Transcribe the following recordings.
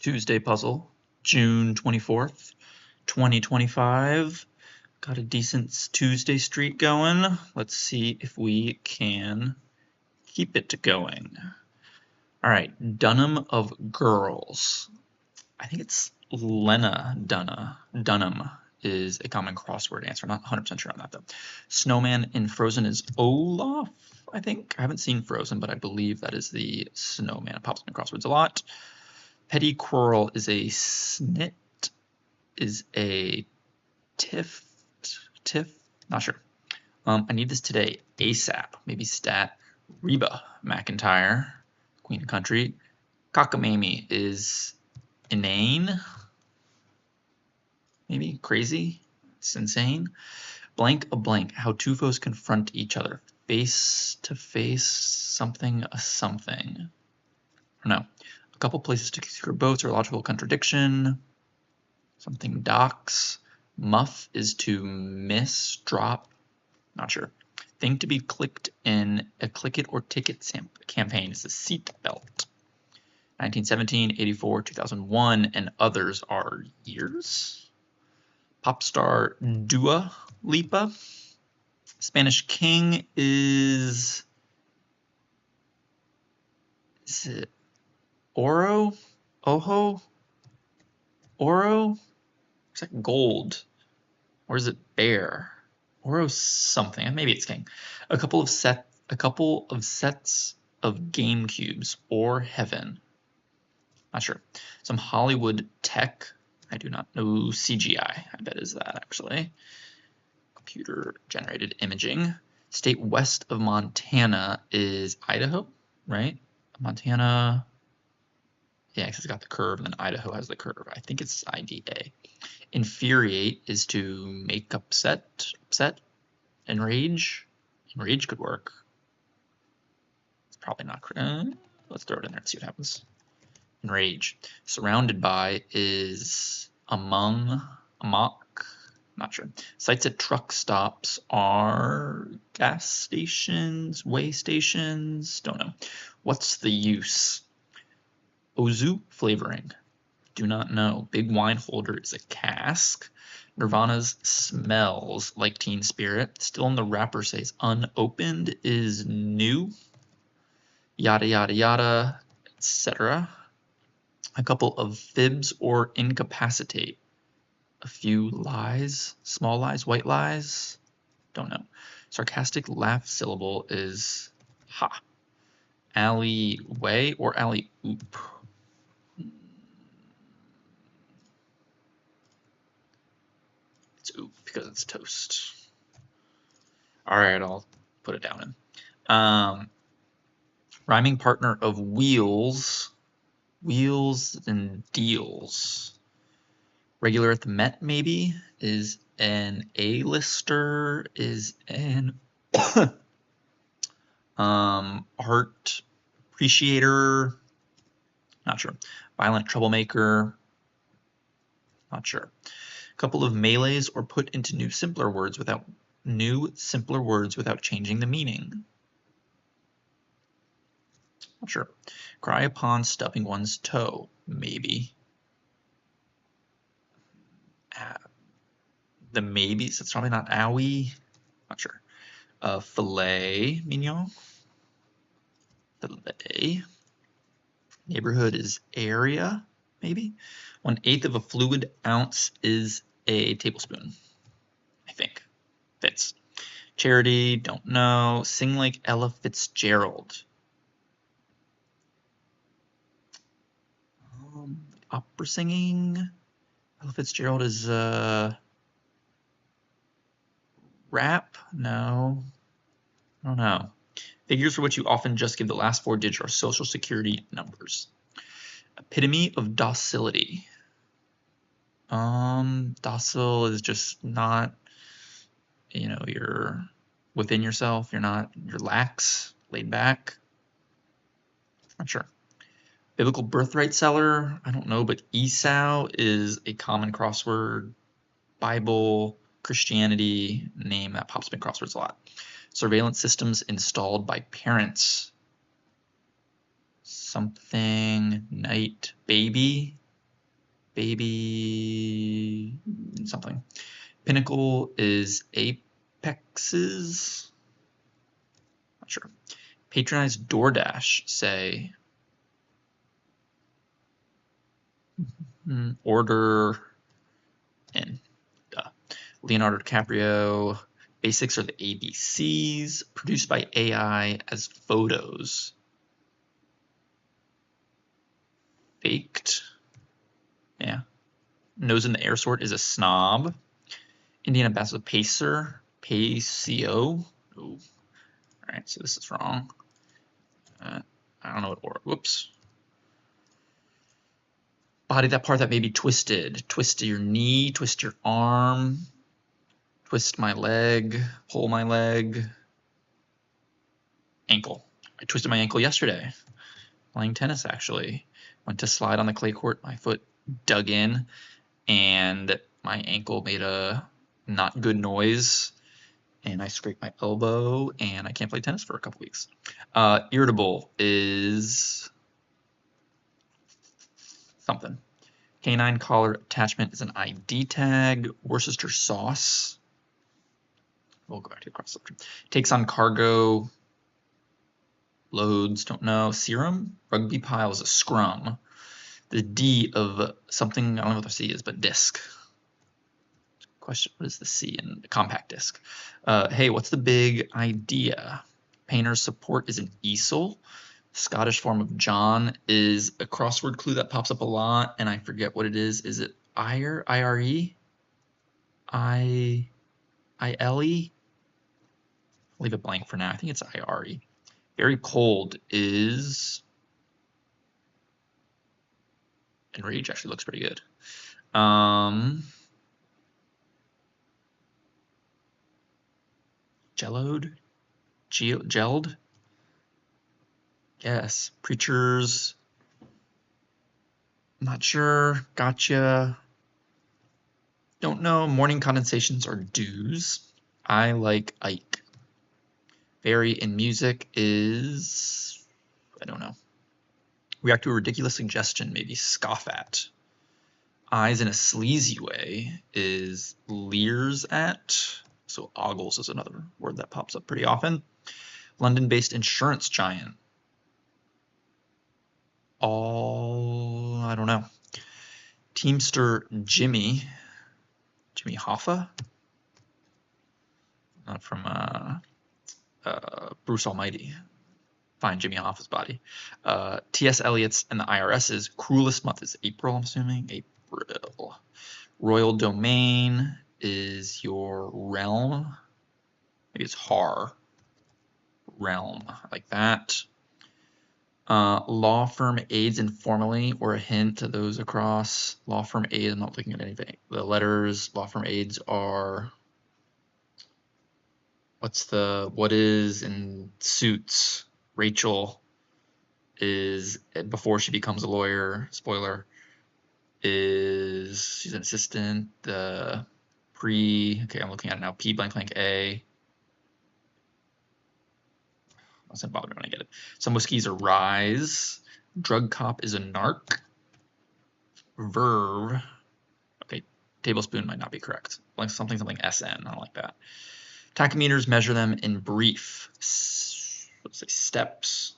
Tuesday puzzle, June 24th, 2025. Got a decent Tuesday streak going. Let's see if we can keep it going. All right, Dunham of Girls. I think it's Lena Dunham is a common crossword answer. I'm not 100% sure on that though. Snowman in Frozen is Olaf, I think. I haven't seen Frozen, but I believe that is the snowman. It pops up in crosswords a lot. Petty quarrel is a snit, is a tiff, not sure. I need this today, ASAP, maybe stat. Reba McIntyre, Queen of Country. Cockamamie is inane, maybe crazy, it's insane. Blank a blank, how two foes confront each other. Face to face, something a something. Or no. A couple places to secure boats or logical contradiction. Something docks. Muff is to miss, drop. Not sure. Thing to be clicked in a click it or ticket campaign is a seat belt. 1917, 84, 2001, and others are years. Pop star Dua Lipa. Spanish king is it Oro? Ojo? Oro? It's like gold. Or is it bear? Oro something. Maybe it's king. A couple of sets of game cubes or heaven. Not sure. Some Hollywood tech. I do not know. CGI. I bet is that actually. Computer generated imaging. State west of Montana is Idaho, right? Montana. Yeah, because it's got the curve, and then Idaho has the curve. I think it's IDA. Infuriate is to make upset. Enrage. Enrage could work. It's probably not correct. Let's throw it in there and see what happens. Enrage. Surrounded by is among, not sure. Sites at truck stops are gas stations, way stations, don't know. What's the use? Ozu flavoring, do not know. Big wine holder is a cask. Nirvana's smells like Teen Spirit. Still in the wrapper says unopened is new. Yada yada yada, etc. A couple of fibs or incapacitate. A few lies, small lies, white lies, don't know. Sarcastic laugh syllable is ha. Alleyway or alley oop. It's oop because it's toast. All right, I'll put it down in. Rhyming partner of wheels, wheels and deals. Regular at the Met maybe is an A-lister, is an art appreciator, not sure. Violent troublemaker, not sure. A couple of melees or put into new simpler words without changing the meaning. Not sure. Cry upon stubbing one's toe, maybe. The maybes, it's probably not owie, not sure. Filet mignon, filet. Neighborhood is area, maybe. 1/8 of a fluid ounce is a tablespoon, I think. Fits. Charity, don't know. Sing like Ella Fitzgerald. Opera singing. Ella Fitzgerald is rap? No. I don't know. Figures for which you often just give the last 4 digits are social security numbers. Epitome of docility. Docile is just not, you're within yourself. You're lax, laid back. Not sure. Biblical birthright seller, I don't know, but Esau is a common crossword. Bible, Christianity, name that pops up in crosswords a lot. Surveillance systems installed by parents. Something, night, baby, baby something. Pinnacle is apexes. Not sure. Patronize DoorDash, say. Order in. Leonardo DiCaprio. Basics are the ABCs. Produced by AI as photos. Faked. Yeah. Nose in the air sword is a snob. Indian ambassador pacer. Pacio. Ooh. Alright, so this is wrong. I don't know what whoops. Body that part that may be twisted. Twist your knee, twist your arm, twist my leg, pull my leg. Ankle. I twisted my ankle yesterday. Playing tennis, actually. Went to slide on the clay court, my foot dug in, and my ankle made a not good noise, and I scraped my elbow, and I can't play tennis for a couple weeks. Irritable is something. Canine collar attachment is an ID tag. Worcester sauce. We'll go back to Crossword. Takes on cargo. Loads, don't know. Serum. Rugby pile is a scrum. The D of something, I don't know what the C is, but disc. Question, what is the C in the compact disc? Hey, what's the big idea? Painter's support is an easel. Scottish form of John is a crossword clue that pops up a lot, and I forget what it is. Is it ire? I-R-E? I-L-E? I'll leave it blank for now. I think it's I-R-E. Very cold is... Enrage actually looks pretty good. Gelloed? Gelled? Yes. Preachers. Not sure. Gotcha. Don't know. Morning condensations are dews. I like Ike. Vary in music is... I don't know. React to a ridiculous suggestion, maybe scoff at. Eyes in a sleazy way is leers at. So ogles is another word that pops up pretty often. London-based insurance giant. I don't know. Teamster Jimmy Hoffa, not from Bruce Almighty. Find Jimmy Hoffa's body. T.S. Eliot's and the IRS's cruelest month is April, I'm assuming. April. Royal domain is your realm. Maybe it's har. Realm, like that. Law firm aids informally, or a hint to those across. Law firm aid, I'm not looking at anything. The letters, law firm aids are, what is in suits? Rachel is, before she becomes a lawyer, spoiler, she's an assistant. Okay, I'm looking at it now, P blank blank A. Doesn't bother me when I get it. Some whiskeys are rise. Drug cop is a narc. Verve. Okay, tablespoon might not be correct. Like something SN. I don't like that. Tachymeters measure them in brief. Let's say steps.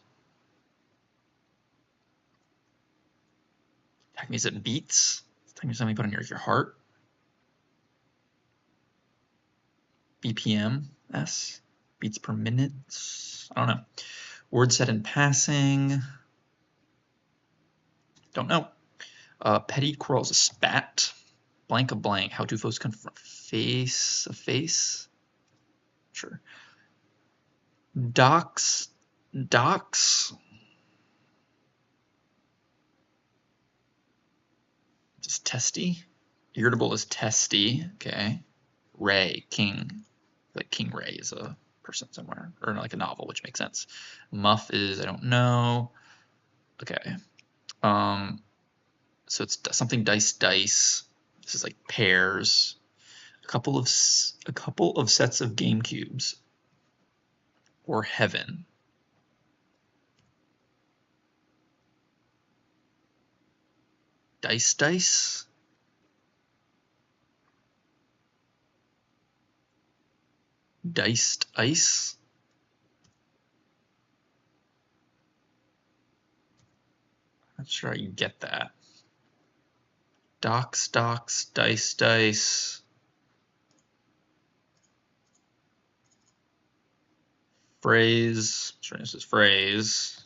Tachymeters it beats. Tachymeters something put on your heart. BPM. S. Beats per minute. I don't know. Word said in passing. Don't know. Petty quarrels, a spat. Blank a blank. How two foes confront. Face a face. Sure. Docs. Just testy. Irritable is testy. Okay. Ray, king. Like King Ray is a person somewhere, or like a novel, which makes sense. Muff is, I don't know. Okay. So it's something dice. This is like pairs. A couple of sets of game cubes. Or heaven. Dice. Diced ice. Not sure how you get that. Docs, dice, dice. Phrase, I'm sure this is phrase.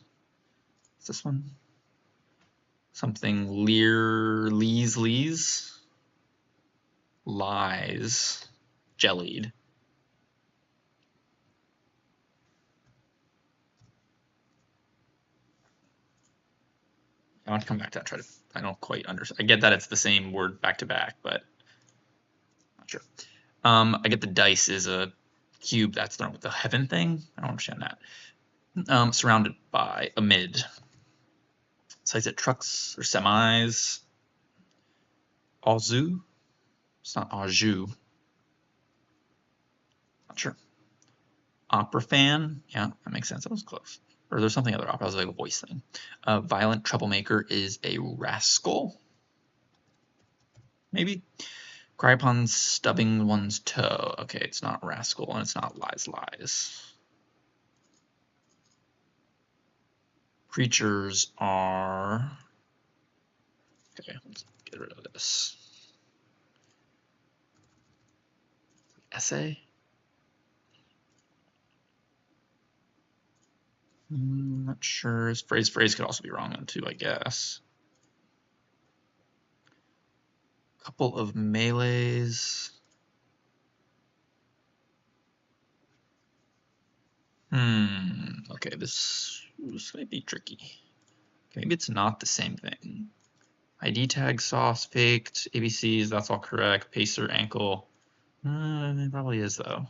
What's this one? Something lees, lies, jellied. I want to come back to that. I don't quite understand. I get that it's the same word back to back, but not sure. I get the dice is a cube that's thrown with the heaven thing. I don't understand that. Surrounded by, amid. So is it trucks or semis? Auzu? It's not Auju. Not sure. Opera fan? Yeah, that makes sense. That was close. Or there's something other opera. That was like a voice thing. Violent troublemaker is a rascal. Maybe. Cry upon stubbing one's toe. Okay, it's not rascal and it's not lies. Creatures are. Okay, let's get rid of this. Essay? Not sure. Phrase could also be wrong on too, I guess. Couple of melees. Okay, this might be tricky. Maybe it's not the same thing. ID tag, sauce, faked, ABCs, that's all correct. Pacer, ankle. It probably is though.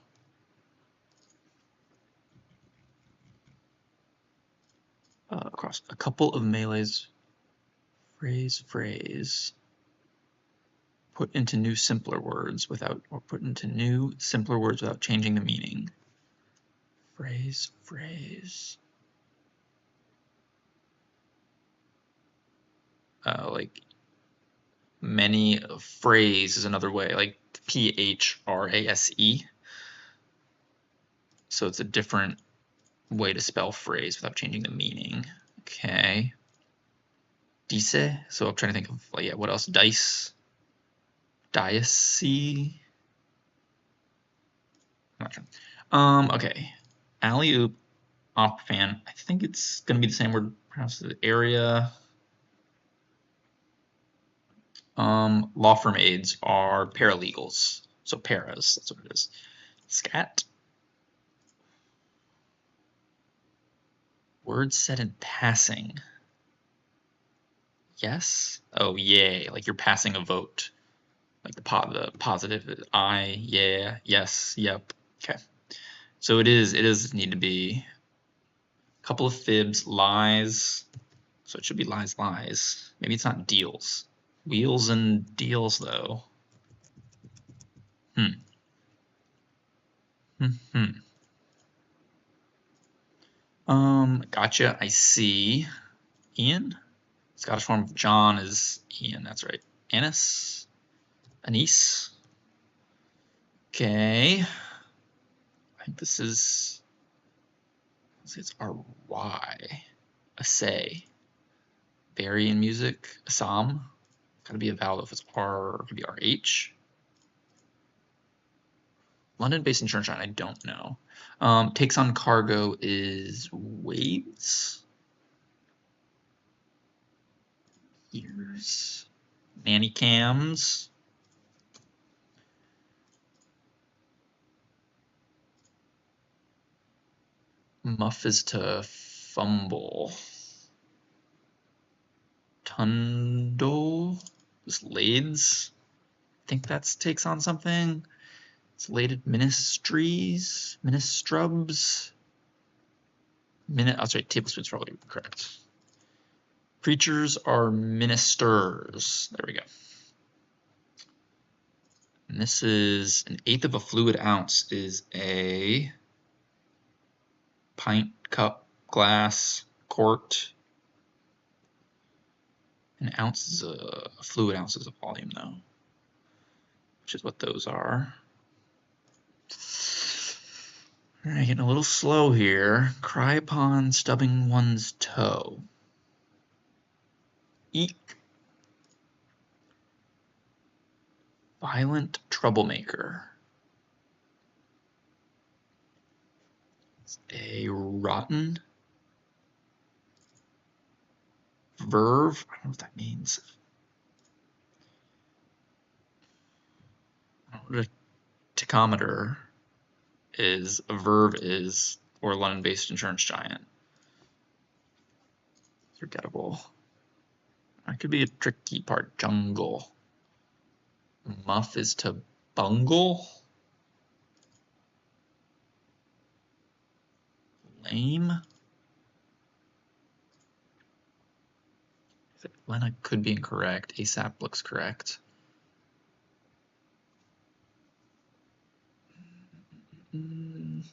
Across a couple of melees. Phrase. Put into new simpler words without changing the meaning. Phrase. Like many, phrase is another way, like PHRASE. So it's a different way to spell phrase without changing the meaning. Okay. Dice. So I'm trying to think of, like, yeah, what else? Dice. Diacy. I'm not sure. Okay. Alley-oop, op fan. I think it's gonna be the same word pronounced as area. Law firm aides are paralegals. So paras, that's what it is. Scat. Words said in passing. Yes? Oh, yay. Like you're passing a vote. Like the positive, I, yeah, yes, yep. Okay. So it is need to be a couple of fibs, lies. So it should be lies. Maybe it's not deals. Wheels and deals though. Gotcha. I see. Ian? Scottish form of John is Ian, that's right. Anise. Okay. I think this is, it's R-Y. Assay. Berry in music. Assam. Gotta be a vowel if it's R, it could be RH. London-based insurance giant, I don't know. Takes on cargo is waves. Years. Nanny cams. Muff is to fumble. Tundle is lades. I think that takes on something. It's laded ministries, ministrubs. Oh, sorry, tablespoon's probably correct. Preachers are ministers. There we go. And this is 1/8 of a fluid ounce is a pint, cup, glass, quart. An ounce is a fluid ounce is a volume though, which is what those are. All right, getting a little slow here. Cry upon stubbing one's toe. Eek. Violent troublemaker. It's a rotten verve. I don't know what that means. I don't know what a tachometer is, a verve is, or London-based insurance giant. Forgettable. That could be a tricky part. Jungle. Muff is to bungle. Lame. Lena could be incorrect. ASAP looks correct. In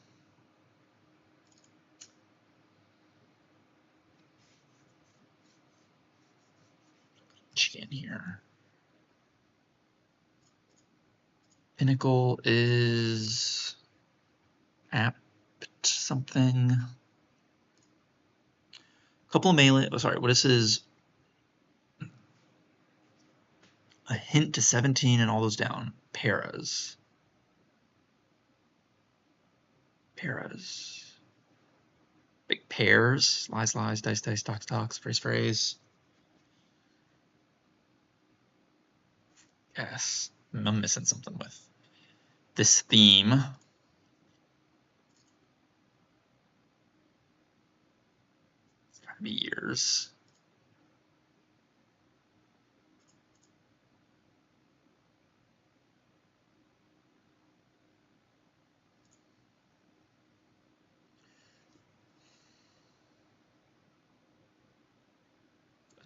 here. Pinnacle is apt something. Couple of melee. Oh, sorry. What is a hint to 17 and all those down. Paras. Paras. Big pairs. Lies, lies, dice, dice, stocks, stocks, phrase, phrase. Yes. I'm missing something with this theme. It's gotta be years.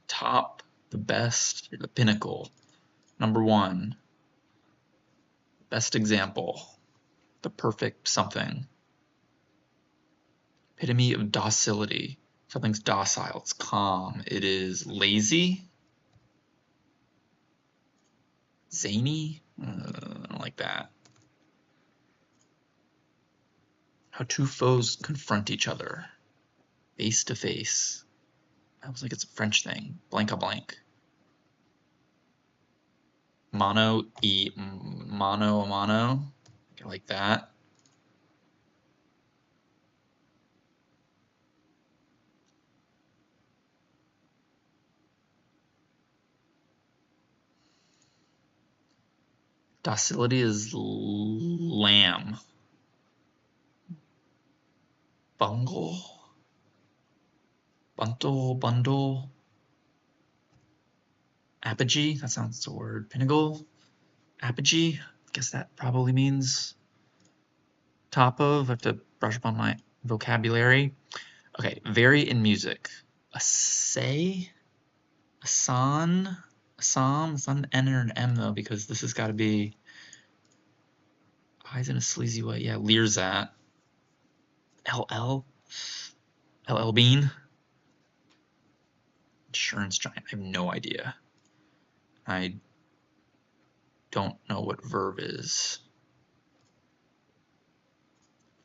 Top, the best, the pinnacle. Number one. Best example. The perfect something. Epitome of docility. Something's docile, it's calm, it is lazy. Zany? I don't like that. How two foes confront each other. Face to face. I was like, it's a French thing. Blank a blank. Mono e mono a mono. I like that. Docility is lamb. Bungle. Buntle, bundle. Apogee, that sounds the word. Pinnacle. Apogee, I guess that probably means top of. I have to brush up on my vocabulary. Okay, vary in music. A say, a son, a psalm. It's not an N or an M though, because this has got to be eyes in a sleazy way. Yeah, leers at. LL Bean. Insurance giant. I have no idea. I don't know what verb is.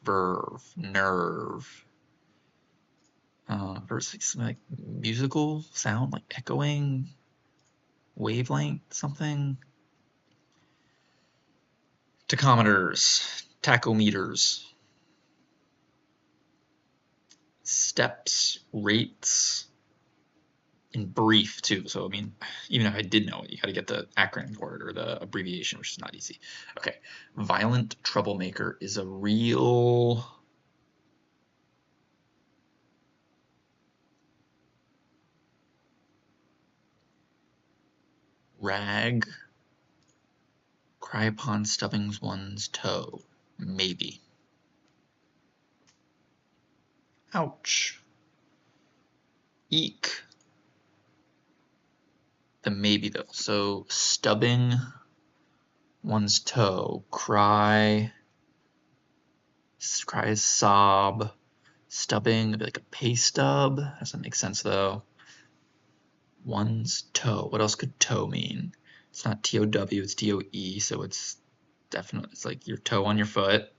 Verve, nerve. Versus like musical sound, like echoing, wavelength, something. Tachometers, tachometers. Steps, rates, in brief too. So I mean, even if I did know it, you got to get the acronym for it or the abbreviation, which is not easy. Okay, violent troublemaker is a real rag. Cry upon stubbing one's toe. Maybe. Ouch. Eek. The maybe though. So stubbing one's toe. Cry. Cry is sob. Stubbing, like a pay stub. Doesn't make sense though. One's toe. What else could toe mean? It's not T-O-W, it's T-O-E, so it's definitely, it's like your toe on your foot.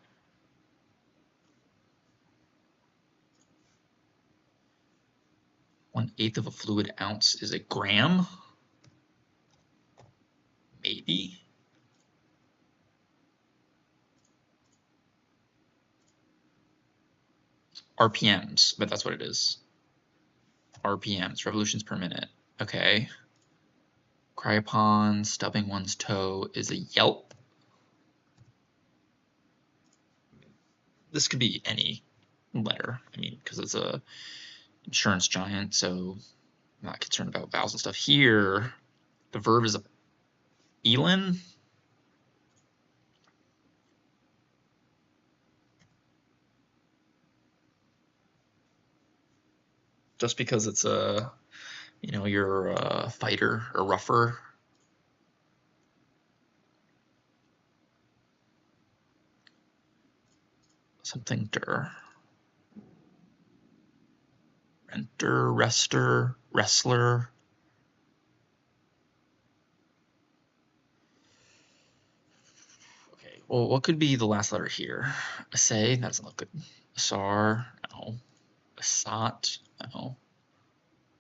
1/8 of a fluid ounce is a gram? Maybe. RPMs, but that's what it is. RPMs, revolutions per minute. Okay. Cryopon, stubbing one's toe is a yelp. This could be any letter. I mean, because it's a insurance giant, so I'm not concerned about vowels and stuff. Here, the verb is a elin. Just because it's a, you know, you're a fighter or rougher. Something der. Renter, rester, wrestler. Okay, well, what could be the last letter here? A say, that doesn't look good. A sar, no. A sot, no.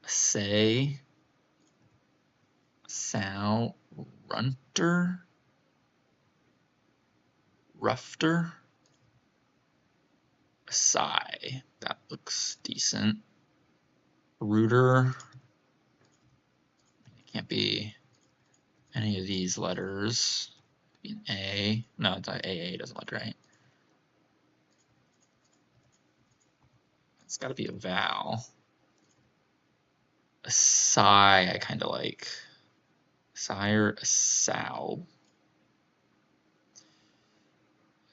A say. Sow, runter. Rougher. A sigh, that looks decent. Rooter. It can't be any of these letters. It could be an A. No, it's not AA, doesn't look right. It's got to be a vowel. A sigh, I kind of like. Sire, a sow.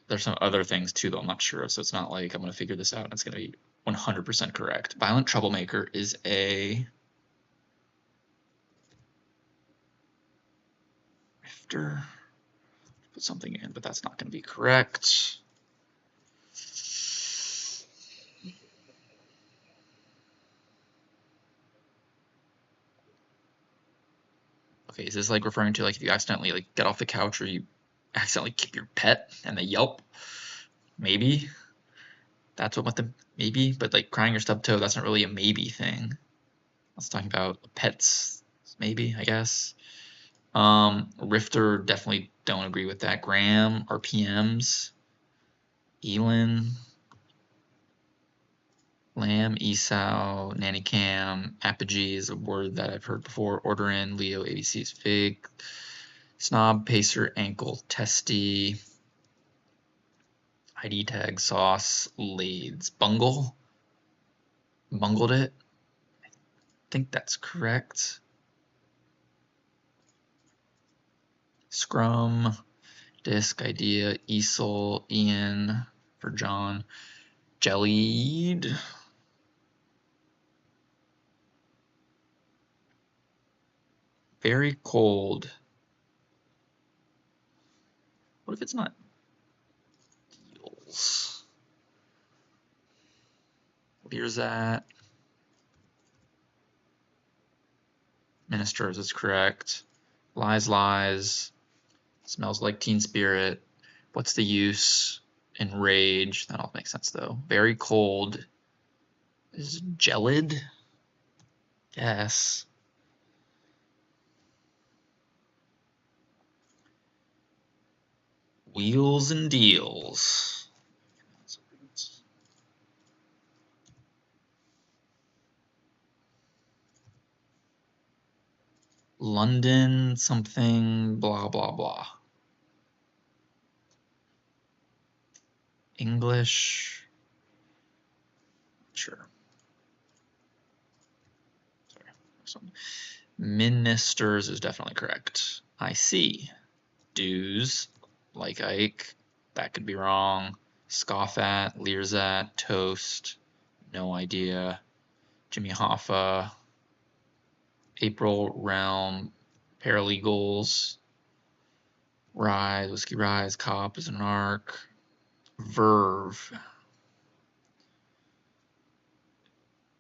There's some other things too, though I'm not sure of, so it's not like I'm going to figure this out and it's going to be 100% correct. Violent troublemaker is a rifter. Put something in, but that's not going to be correct. Okay, is this like referring to like if you accidentally like get off the couch or you accidentally kick your pet and they yelp? Maybe. That's what the maybe, but like crying your stub toe, that's not really a maybe thing. I was talking about pets, maybe, I guess. Rifter, definitely don't agree with that. Gram, RPMs, Elin, Lamb, Esau, Nanny Cam, Apogee is a word that I've heard before. Order in, Leo, ABC's Fig, Snob, Pacer, Ankle, Testy, ID tag, Sauce, Lades, Bungle, bungled it. I think that's correct. Scrum, Disc, Idea, Easel, Ian for John, Jellied. Very cold. What if it's not deals? Here's that. Ministers is correct. Lies, lies. Smells like Teen Spirit. What's the use? Enrage. That all makes sense though. Very cold. Is gelid? Yes. Wheels and deals. London something blah blah blah. English. Sure. Sorry. Ministers is definitely correct. I see. Dues, like Ike, that could be wrong. Scoff at, leers at, toast, no idea. Jimmy Hoffa, April, realm, paralegals, rise, whiskey rise, cop is an arc, verve.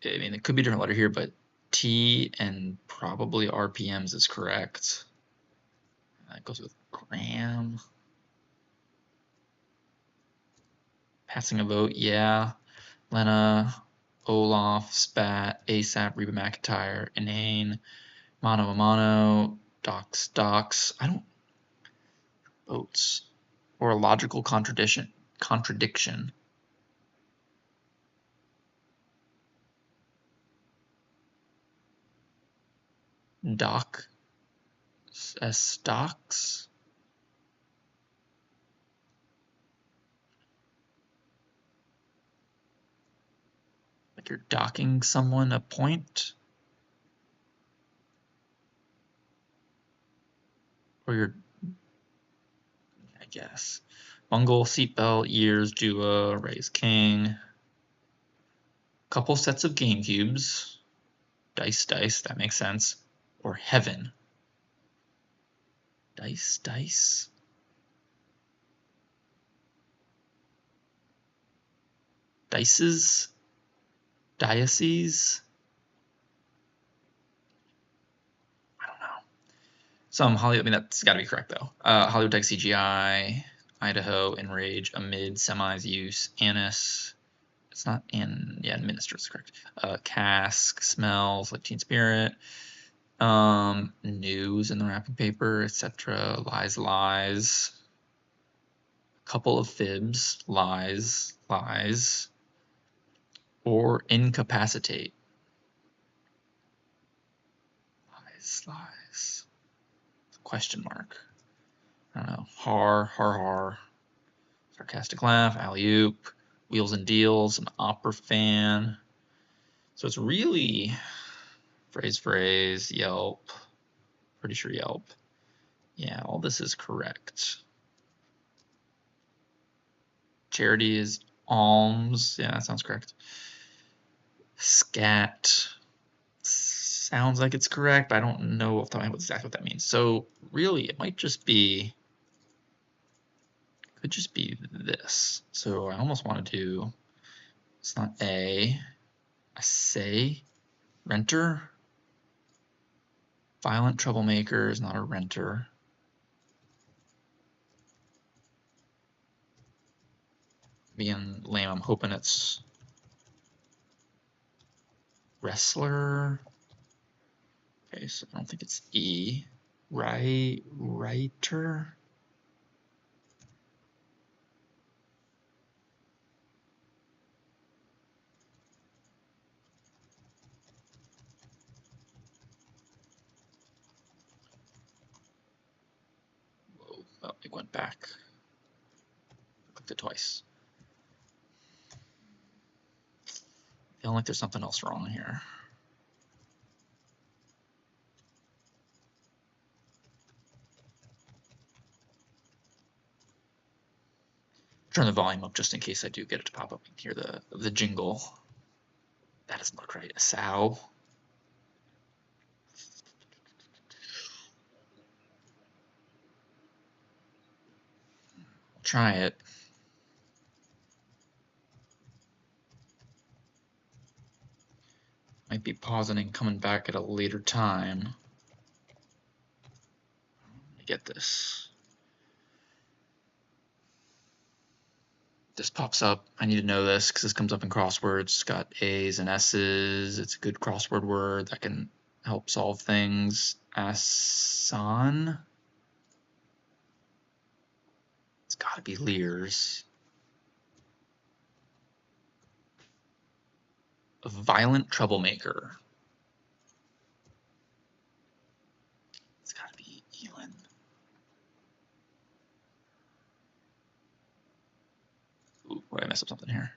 I mean, it could be a different letter here, but T and probably RPMs is correct. That goes with gram. Passing a vote, yeah. Lena, Olaf, Spat, ASAP, Reba McEntire, Inane, Mano a Mano, Docs. I don't. Boats. Or a logical contradiction. Doc. Stocks. Like you're docking someone a point. Or you're, I guess. Bungle, seatbelt, years, Dua, raise king. Couple sets of game cubes. Dice, that makes sense. Or heaven. Dice. Dices. Diocese. I don't know. Some Hollywood, I mean, that's got to be correct, though. Hollywood Tech CGI, Idaho, Enrage, Amid, Semis, Use, Anise. It's not in, yeah, Administer is correct. Cask, Smells, like Teen Spirit. News in the wrapping paper, etc. Lies. Couple of fibs, lies. Or incapacitate. Lies. Question mark. I don't know. Har. Sarcastic laugh, alley-oop, wheels and deals, an opera fan. So it's really phrase, Yelp. Pretty sure Yelp. Yeah, all this is correct. Charity is alms. Yeah, that sounds correct. Scat. Sounds like it's correct, but I don't know off the top of my head exactly what that means. So really, it might just be, could just be this. So I almost want to do, it's not A. I say renter. Violent troublemaker is not a renter. Being lame, I'm hoping it's wrestler. Okay, so I don't think it's E. Writer. Whoa, oh, it went back. Clicked it twice. Feeling like there's something else wrong here. Turn the volume up just in case I do get it to pop up and hear the jingle. That doesn't look right. A sow. I'll try it. Might be pausing and coming back at a later time. Let me get this. This pops up. I need to know this because this comes up in crosswords. It's got A's and S's. It's a good crossword word that can help solve things. Asan. It's got to be Lears. A violent troublemaker. It's got to be Elin. Ooh, wait, I messed up something here.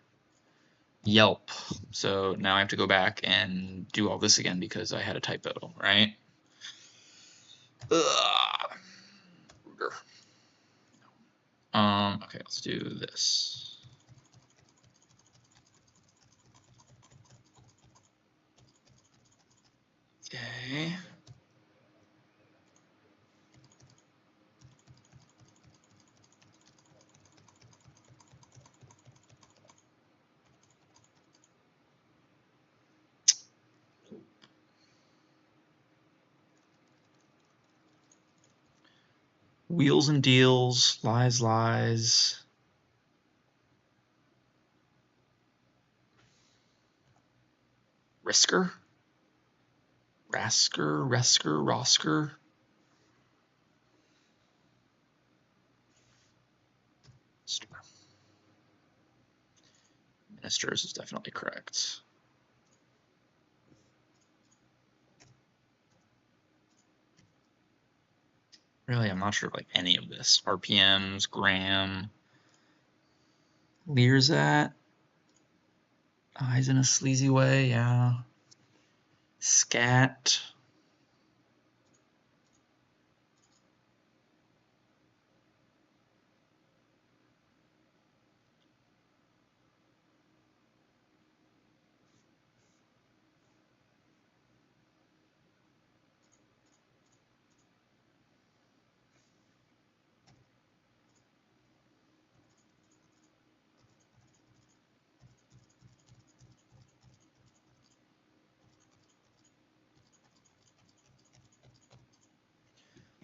Yelp. So now I have to go back and do all this again because I had a typo, right? Okay, let's do this. Okay. Wheels and deals, lies. Risker? Rosker? Ministers is definitely correct. Really, I'm not sure of like any of this. RPMs, gram. Leerzat. Eyes in a sleazy way, yeah. Scat.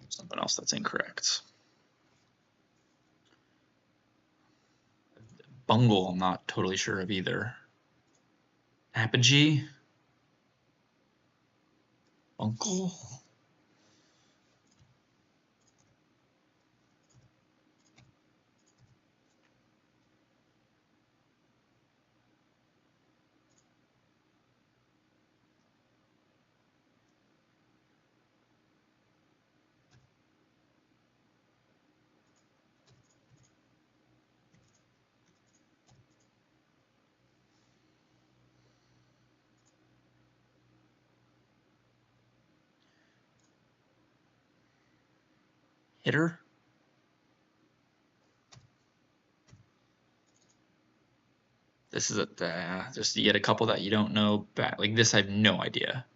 Something else that's incorrect. Bungle, I'm not totally sure of either. Apogee? Bungle? Hitter? This is just you get a couple that you don't know back. Like this, I have no idea.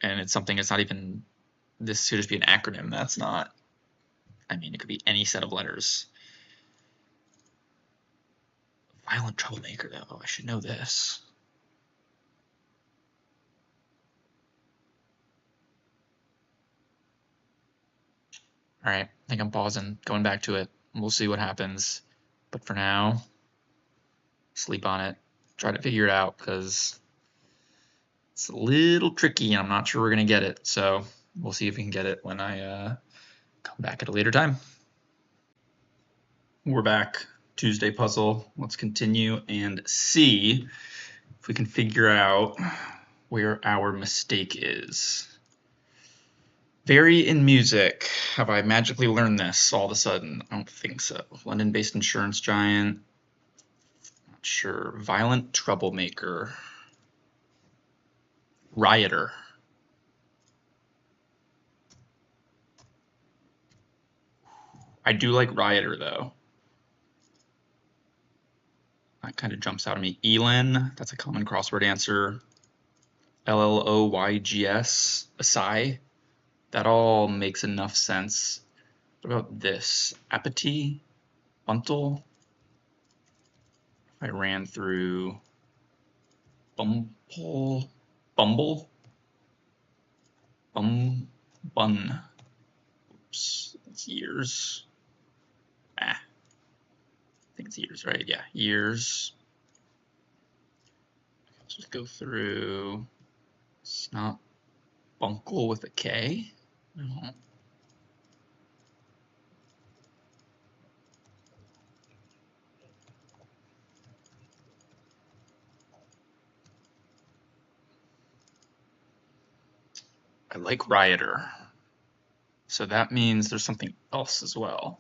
And it's something that's not even, this should just be an acronym. That's not, I mean, it could be any set of letters. Violent troublemaker, though. I should know this. All right, I think I'm pausing, going back to it. We'll see what happens. But for now, sleep on it. Try to figure it out because it's a little tricky and I'm not sure we're going to get it. So we'll see if we can get it when I come back at a later time. We're back. Tuesday puzzle. Let's continue and see if we can figure out where our mistake is. Vary in music. Have I magically learned this all of a sudden? I don't think so. London-based insurance giant. Not sure. Violent troublemaker. Rioter. I do like Rioter, though. That kind of jumps out at me. Elin, that's a common crossword answer. Lloygs, Asai. That all makes enough sense. What about this? Apathy? Buntle? I ran through Bumble? Bun. Oops, it's years. I think it's years, right? Yeah, years. Let's just go through. It's not Bunkle with a K. No. I like Rioter. So that means there's something else as well.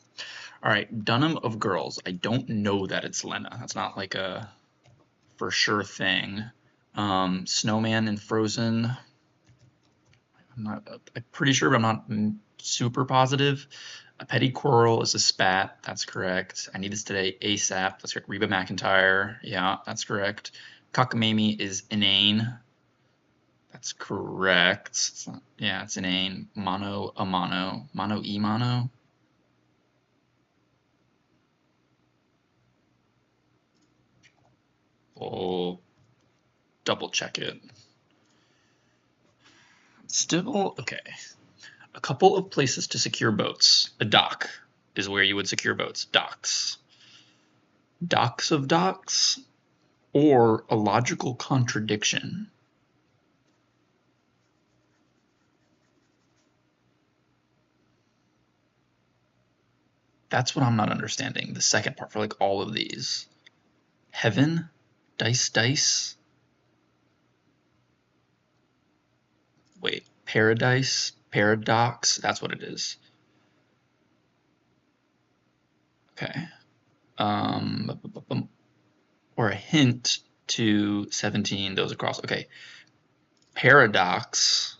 All right, Dunham of Girls. I don't know that it's Lena. That's not like a for sure thing. Snowman and Frozen. I'm pretty sure, but I'm not super positive. A petty quarrel is a spat. That's correct. I need this today ASAP. That's correct. Reba McEntire. Yeah, that's correct. Cockamamie is inane. That's correct. It's not, yeah, it's inane. Mono a mono. Mono e mono. We'll double check it. Still okay. A couple of places to secure boats. A dock is where you would secure boats. Docks. Docks of docks or a logical contradiction. That's what I'm not understanding. The second part for like all of these. Heaven, dice. Wait, paradise, paradox. That's what it is. Okay. Or a hint to 17. Those across. Okay. Paradox.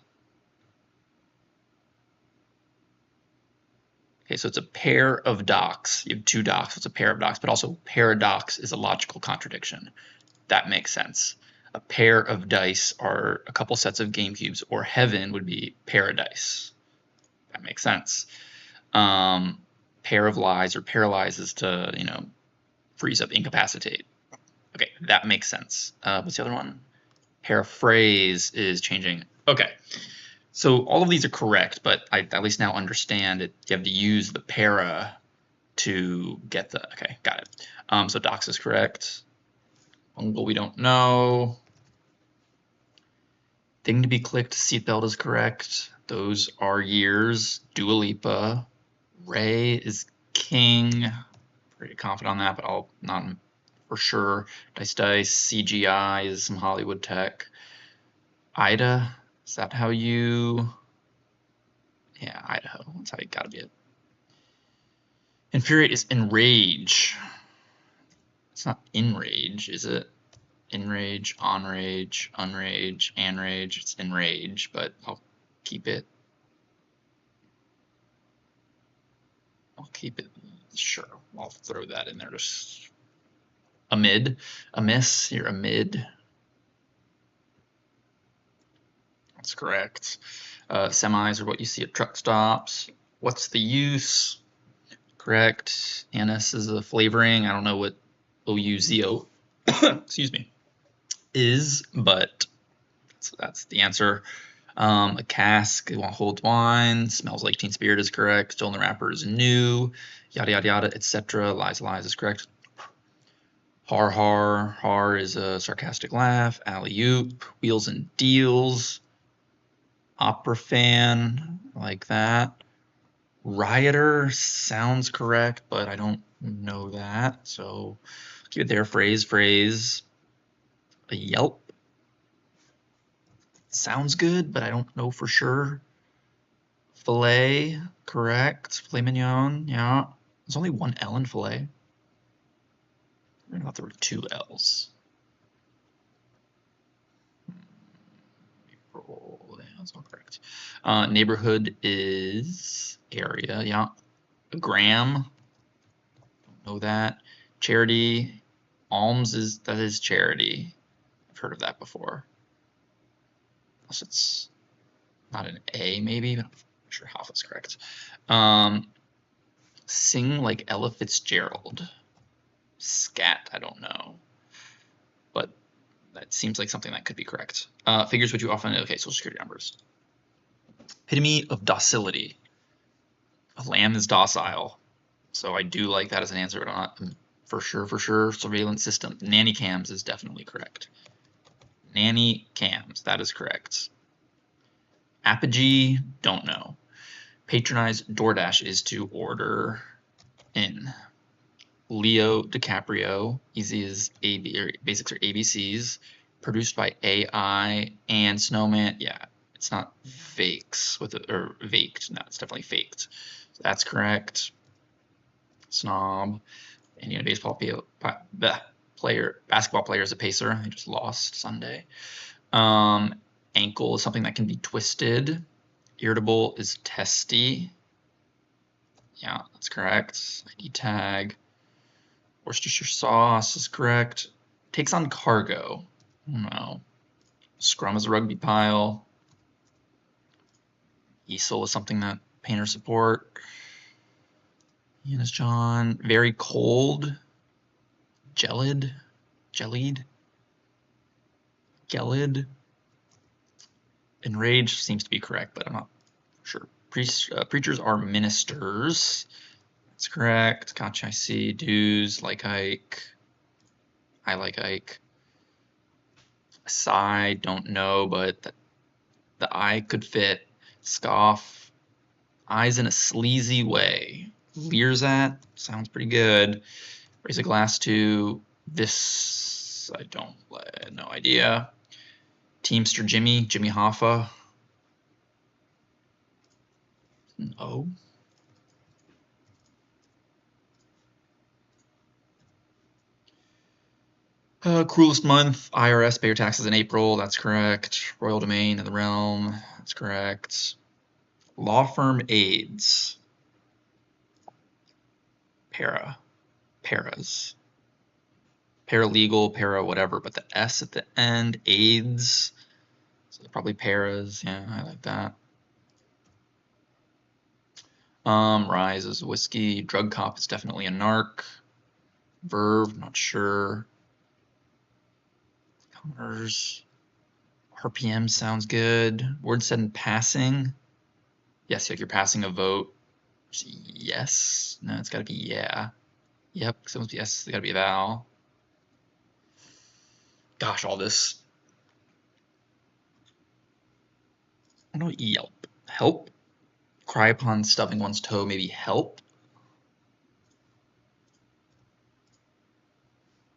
Okay, so it's a pair of docs. You have two docs, so it's a pair of docs, but also paradox is a logical contradiction. That makes sense. A pair of dice are a couple sets of game cubes, or heaven would be paradise. That makes sense. Pair of lies or paralyze is to, freeze up, incapacitate. Okay, that makes sense. What's the other one? Paraphrase is changing. Okay. So all of these are correct, but I at least now understand it. You have to use the para to get the, okay, got it. So docs is correct. Bungle we don't know. Thing to be clicked, seatbelt is correct. Those are years. Dua Lipa. Ray is king. Pretty confident on that, but I'll not for sure. Dice, CGI is some Hollywood tech. Ida, is that how you? Yeah, Idaho. That's how you gotta be it. Infuriate is enrage. It's not enrage, is it? Enrage, onrage, unrage, anrage. It's enrage, but I'll keep it. I'll keep it. Sure, I'll throw that in there. Just amid, amiss. You're amid. That's correct. Semis are what you see at truck stops. What's the use? Correct. Anise is a flavoring. I don't know what OUZO, excuse me, is, but that's the answer. A cask holds wine. Smells like teen spirit is correct. Still in the wrapper is new. Yada yada yada, etc. Lies is correct. Har is a sarcastic laugh. Alley oop. Wheels and deals. Opera fan, like that. Rioter sounds correct, but I don't know that, so keep it there. Phrase. A yelp sounds good, but I don't know for sure. Filet, correct. Filet mignon, yeah. There's only one L in filet. I thought there were two L's. That's all correct. Neighborhood is area, yeah. A gram, don't know that. Charity, alms that is charity. I've heard of that before. Unless it's not an A, maybe, but I'm not sure half is correct. Sing like Ella Fitzgerald. Scat, I don't know. But that seems like something that could be correct. Figures which you often, okay, social security numbers. Epitome of docility. A lamb is docile. So I do like that as an answer, but I'm not for sure. Surveillance system. Nanny cams is definitely correct. Nanny cams, that is correct. Apogee, don't know. Patronize DoorDash is to order in. Leo DiCaprio, easy as basics are ABCs. Produced by AI and Snowman, yeah, it's not fakes or faked. No, it's definitely faked. So that's correct. Snob. Indiana basketball player is a pacer. He just lost Sunday. Ankle is something that can be twisted. Irritable is testy. Yeah, that's correct. ID tag. Worcestershire sauce is correct. Takes on cargo. I don't know. Scrum is a rugby pile. Easel is something that painters support. Yanis John. Very cold. Gelid. Enraged seems to be correct, but I'm not sure. Preachers are ministers. That's correct. Catch I see. Dues like Ike. I like Ike. A sigh, don't know, but the eye could fit. Scoff, eyes in a sleazy way. Leers at, sounds pretty good. Raise a glass to, this, I don't, no idea. Teamster Jimmy, Jimmy Hoffa. Oh. Cruelest month, IRS, pay your taxes in April, that's correct. Royal domain in the realm, that's correct. Law firm aids. Paras. Paralegal, para whatever, but the S at the end, aids. So probably paras, yeah, I like that. Rise is whiskey. Drug cop is definitely a narc. Verb, not sure. Commerce. RPM sounds good. Word said in passing. Yes, like you're passing a vote. Yes. No, it's got to be yeah. Yep, so yes, it's got to be a vowel. Gosh, all this. I don't know, yelp. Help? Cry upon stubbing one's toe, maybe help?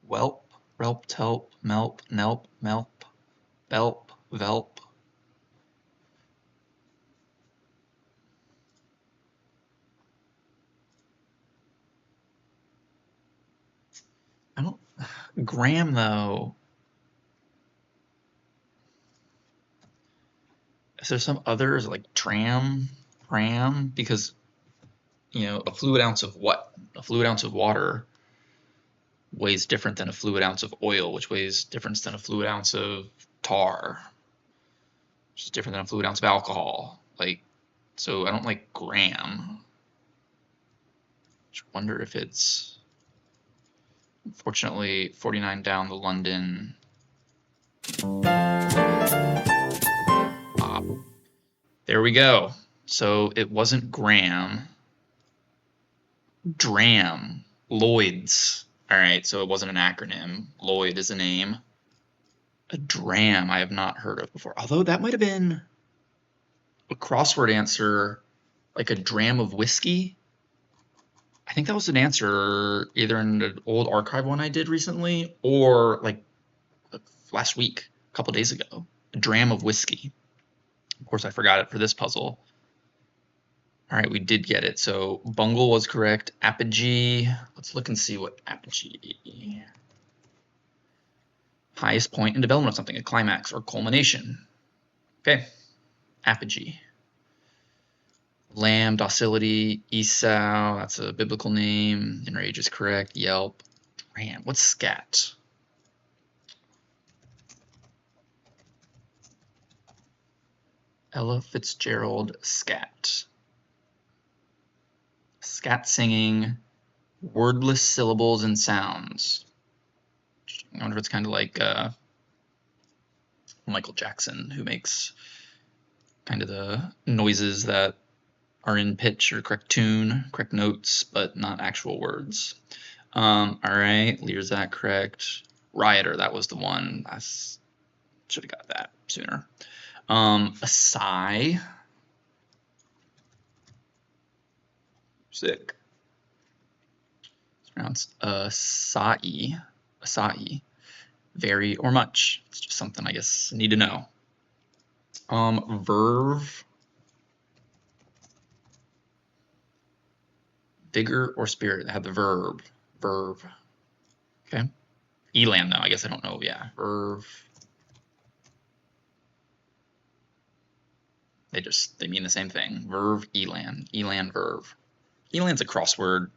Whelp, relp, telp, melp, nelp, melp, belp, velp. I don't, gram though. Is there some others like tram, pram? Because, you know, a fluid ounce of what? A fluid ounce of water weighs different than a fluid ounce of oil, which weighs different than a fluid ounce of tar, which is different than a fluid ounce of alcohol. Like, so I don't like gram. Just wonder if it's, unfortunately, 49 down the London. There we go. So it wasn't gram. Dram. Lloyd's. All right, so it wasn't an acronym. Lloyd is a name. A dram I have not heard of before. Although that might have been a crossword answer, like a dram of whiskey. I think that was an answer either in an old archive one I did recently or like last week, a couple days ago. A dram of whiskey. Of course, I forgot it for this puzzle. All right, we did get it. So bungle was correct. Apogee. Let's look and see what apogee. Highest point in development of something, a climax or culmination. Okay, apogee. Lamb, docility, Esau, that's a biblical name. Enrage is correct. Yelp. Dram. What's scat? Ella Fitzgerald, scat. Scat singing, wordless syllables and sounds. I wonder if it's kind of like Michael Jackson, who makes kind of the noises that are in pitch or correct tune, correct notes, but not actual words. All right, Lear's that correct. Rioter, that was the one. I should have got that sooner. A sigh. Sick. It's pronounced acai. Acai. Very or much. It's just something I guess I need to know. Verve. Vigor or spirit. I had the verb. Verve. Okay. Elan though. I guess I don't know. Yeah. Verve. They mean the same thing. Verve, elan. Elan, verve. Elan's a crossword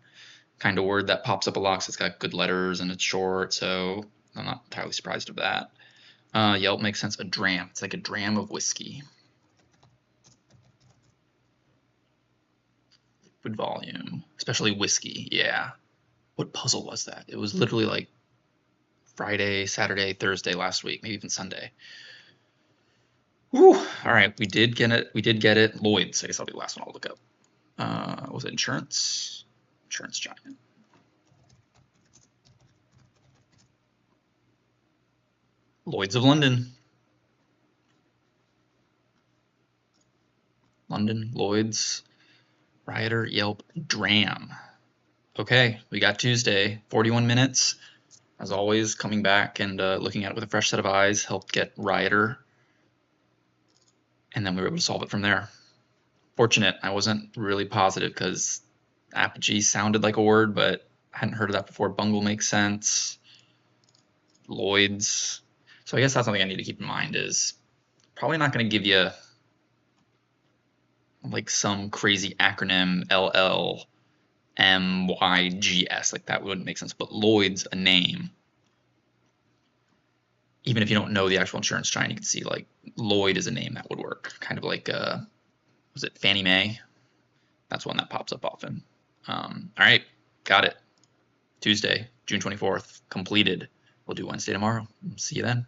kind of word that pops up a lot because it's got good letters and it's short, so I'm not entirely surprised of that. Yelp makes sense. A dram. It's like a dram of whiskey. Liquid volume, especially whiskey. Yeah. What puzzle was that? It was literally like Friday, Saturday, Thursday last week, maybe even Sunday. Whew. All right, we did get it. We did get it. Lloyd's. I guess that'll be the last one I'll look up. Was it insurance? Insurance giant. Lloyd's of London. London, Lloyd's, Rioter, Yelp, Dram. Okay, we got Tuesday, 41 minutes. As always, coming back and looking at it with a fresh set of eyes helped get Rioter. And then we were able to solve it from there. Fortunate, I wasn't really positive because apogee sounded like a word, but I hadn't heard of that before. Bungle makes sense. Lloyd's. So I guess that's something I need to keep in mind is probably not going to give you like some crazy acronym LLMYGS. Like that wouldn't make sense. But Lloyd's a name. Even if you don't know the actual insurance giant, you can see like Lloyd is a name that would work. Kind of like was it Fannie Mae? That's one that pops up often. All right, got it. Tuesday, June 24th, completed. We'll do Wednesday tomorrow. See you then.